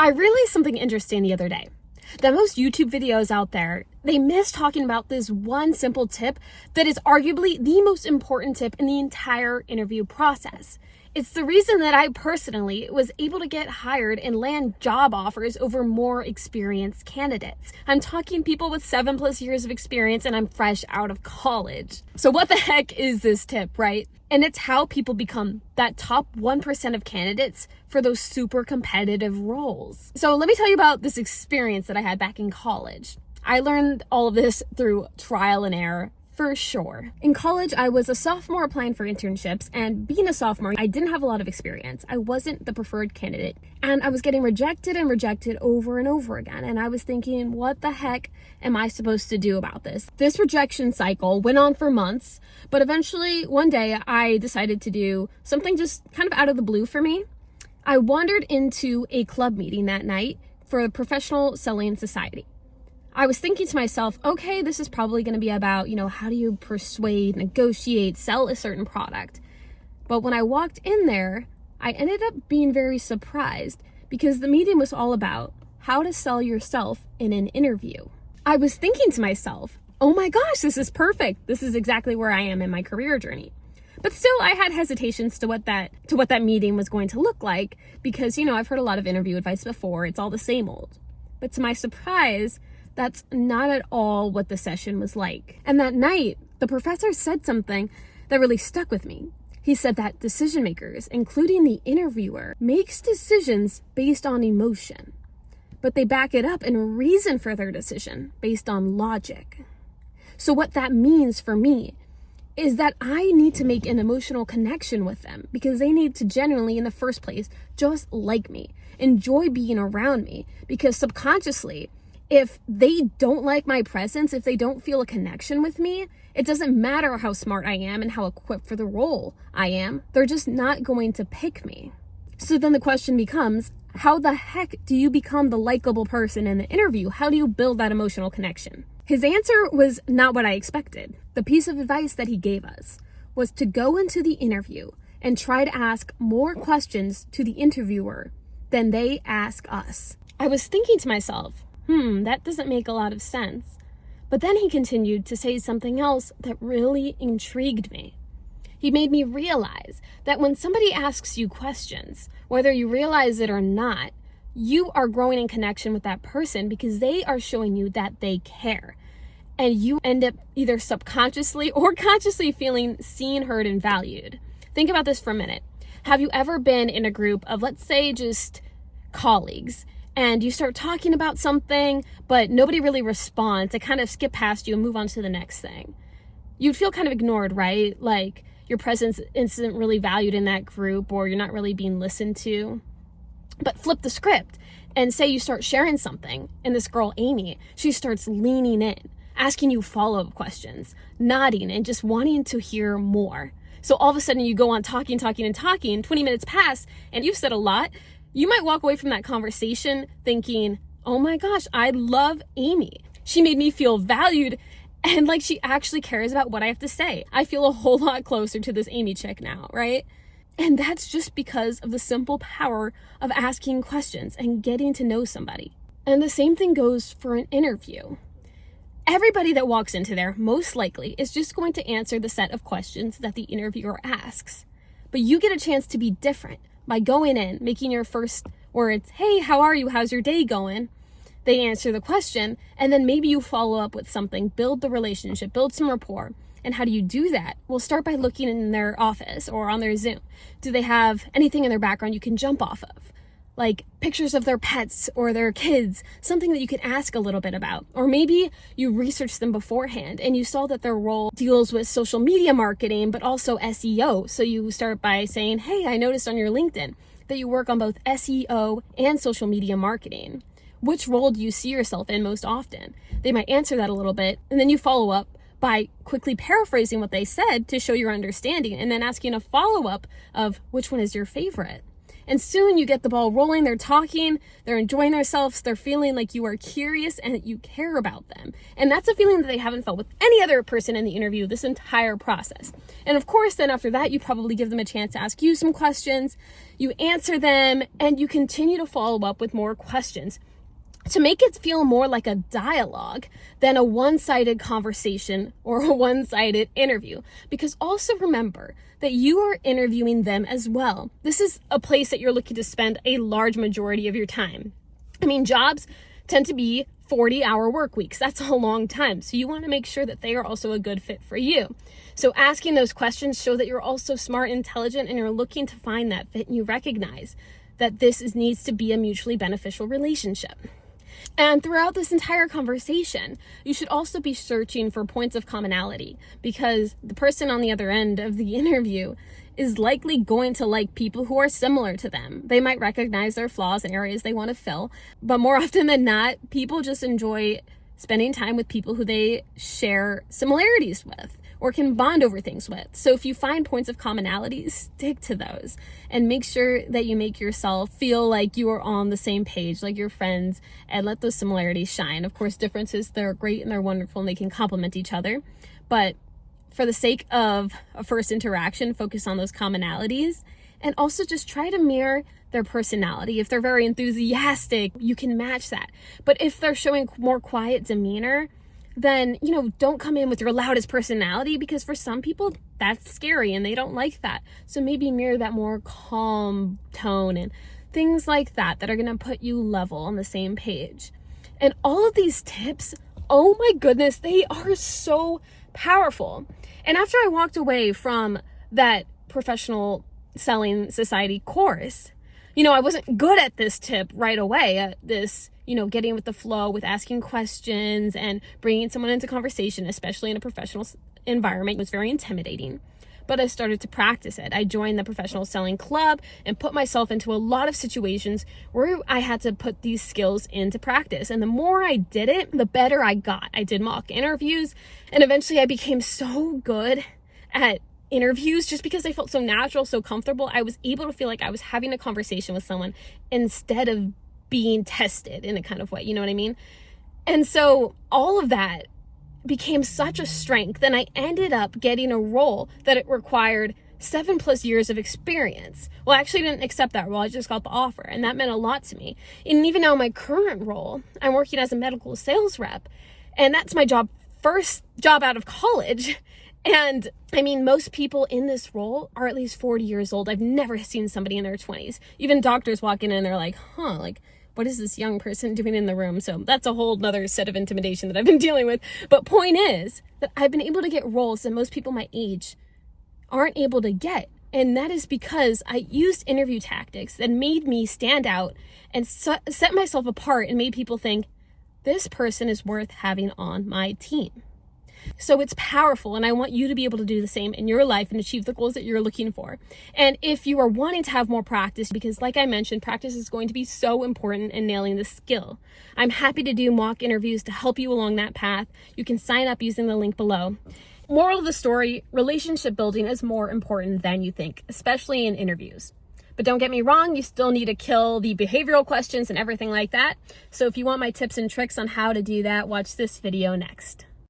I realized something interesting the other day. That most YouTube videos out there, they miss talking about this one simple tip that is arguably the most important tip in the entire interview process. It's the reason that I personally was able to get hired and land job offers over more experienced candidates. I'm talking people with 7+ years of experience and I'm fresh out of college. So what the heck is this tip, right? And it's how people become that top 1% of candidates for those super competitive roles. So let me tell you about this experience that I had back in college. I learned all of this through trial and error. For sure. In college, I was a sophomore applying for internships, and being a sophomore, I didn't have a lot of experience. I wasn't the preferred candidate, and I was getting rejected and rejected over and over again. And I was thinking, what the heck am I supposed to do about this? This rejection cycle went on for months, but eventually one day I decided to do something just kind of out of the blue for me. I wandered into a club meeting that night for a professional selling society. I was thinking to myself, okay, this is probably going to be about, how do you persuade, negotiate, sell a certain product? But when I walked in there, I ended up being very surprised because the meeting was all about how to sell yourself in an interview. I was thinking to myself, oh my gosh, this is perfect. This is exactly where I am in my career journey. But still, I had hesitations to what that meeting was going to look like because, I've heard a lot of interview advice before. It's all the same old. But to my surprise, that's not at all what the session was like. And that night, the professor said something that really stuck with me. He said that decision makers, including the interviewer, makes decisions based on emotion, but they back it up and reason for their decision based on logic. So what that means for me is that I need to make an emotional connection with them because they need to genuinely, in the first place, just like me, enjoy being around me, because subconsciously, if they don't like my presence, if they don't feel a connection with me, it doesn't matter how smart I am and how equipped for the role I am. They're just not going to pick me. So then the question becomes, how the heck do you become the likable person in the interview? How do you build that emotional connection? His answer was not what I expected. The piece of advice that he gave us was to go into the interview and try to ask more questions to the interviewer than they ask us. I was thinking to myself, that doesn't make a lot of sense. But then he continued to say something else that really intrigued me. He made me realize that when somebody asks you questions, whether you realize it or not, you are growing in connection with that person because they are showing you that they care. And you end up either subconsciously or consciously feeling seen, heard, and valued. Think about this for a minute. Have you ever been in a group of, let's say, just colleagues, and you start talking about something, but nobody really responds? They kind of skip past you and move on to the next thing. You'd feel kind of ignored, right? Like your presence isn't really valued in that group, or you're not really being listened to. But flip the script and say you start sharing something, and this girl, Amy, she starts leaning in, asking you follow-up questions, nodding, and just wanting to hear more. So all of a sudden you go on talking, 20 minutes pass, and you've said a lot. You might walk away from that conversation thinking, oh my gosh, I love Amy. She made me feel valued and like she actually cares about what I have to say. I feel a whole lot closer to this Amy chick now, right? And that's just because of the simple power of asking questions and getting to know somebody. And the same thing goes for an interview. Everybody that walks into there, most likely, is just going to answer the set of questions that the interviewer asks. But you get a chance to be different by going in, making your first words, hey, how are you? How's your day going? They answer the question, and then maybe you follow up with something, build the relationship, build some rapport. And how do you do that? Well, start by looking in their office or on their Zoom. Do they have anything in their background you can jump off of? Like pictures of their pets or their kids, something that you can ask a little bit about. Or maybe you researched them beforehand and you saw that their role deals with social media marketing, but also SEO. So you start by saying, hey, I noticed on your LinkedIn that you work on both SEO and social media marketing. Which role do you see yourself in most often? They might answer that a little bit, and then you follow up by quickly paraphrasing what they said to show your understanding, and then asking a follow-up of which one is your favorite. And soon you get the ball rolling, they're talking, they're enjoying themselves, they're feeling like you are curious and that you care about them. And that's a feeling that they haven't felt with any other person in the interview this entire process. And of course, then after that, you probably give them a chance to ask you some questions, you answer them, and you continue to follow up with more questions to make it feel more like a dialogue than a one-sided conversation or a one-sided interview. Because also remember that you are interviewing them as well. This is a place that you're looking to spend a large majority of your time. I mean, jobs tend to be 40-hour work weeks. That's a long time. So you want to make sure that they are also a good fit for you. So asking those questions show that you're also smart, intelligent, and you're looking to find that fit, and you recognize that needs to be a mutually beneficial relationship. And throughout this entire conversation, you should also be searching for points of commonality, because the person on the other end of the interview is likely going to like people who are similar to them. They might recognize their flaws and areas they want to fill, but more often than not, people just enjoy spending time with people who they share similarities with or can bond over things with. So if you find points of commonality, stick to those and make sure that you make yourself feel like you are on the same page, like your friends, and let those similarities shine. Of course, differences, they're great and they're wonderful and they can complement each other. But for the sake of a first interaction, focus on those commonalities and also just try to mirror their personality. If they're very enthusiastic, you can match that. But if they're showing more quiet demeanor, then, don't come in with your loudest personality, because for some people that's scary and they don't like that. So maybe mirror that more calm tone and things like that are going to put you level on the same page. And all of these tips, oh my goodness, they are so powerful. And after I walked away from that Professional Selling Society course, I wasn't good at this tip right away, at this, getting with the flow with asking questions and bringing someone into conversation, especially in a professional environment, was very intimidating. But I started to practice it. I joined the Professional Selling Club and put myself into a lot of situations where I had to put these skills into practice. And the more I did it, the better I got. I did mock interviews, and eventually I became so good at interviews just because I felt so natural, so comfortable. I was able to feel like I was having a conversation with someone instead of being tested in a kind of way, you know what I mean? And so all of that became such a strength, and I ended up getting a role that it required 7+ years of experience. Well, I actually didn't accept that role. I just got the offer, and that meant a lot to me. And even now, my current role, I'm working as a medical sales rep, and that's my first job out of college. And I mean, most people in this role are at least 40 years old. I've never seen somebody in their 20s. Even doctors walk in and they're like, what is this young person doing in the room? So that's a whole nother set of intimidation that I've been dealing with. But point is that I've been able to get roles that most people my age aren't able to get. And that is because I used interview tactics that made me stand out and set myself apart and made people think, this person is worth having on my team. So it's powerful, and I want you to be able to do the same in your life and achieve the goals that you're looking for. And if you are wanting to have more practice, because like I mentioned, practice is going to be so important in nailing the skill, I'm happy to do mock interviews to help you along that path. You can sign up using the link below. Moral of the story, relationship building is more important than you think, especially in interviews. But don't get me wrong, you still need to kill the behavioral questions and everything like that. So if you want my tips and tricks on how to do that, watch this video next.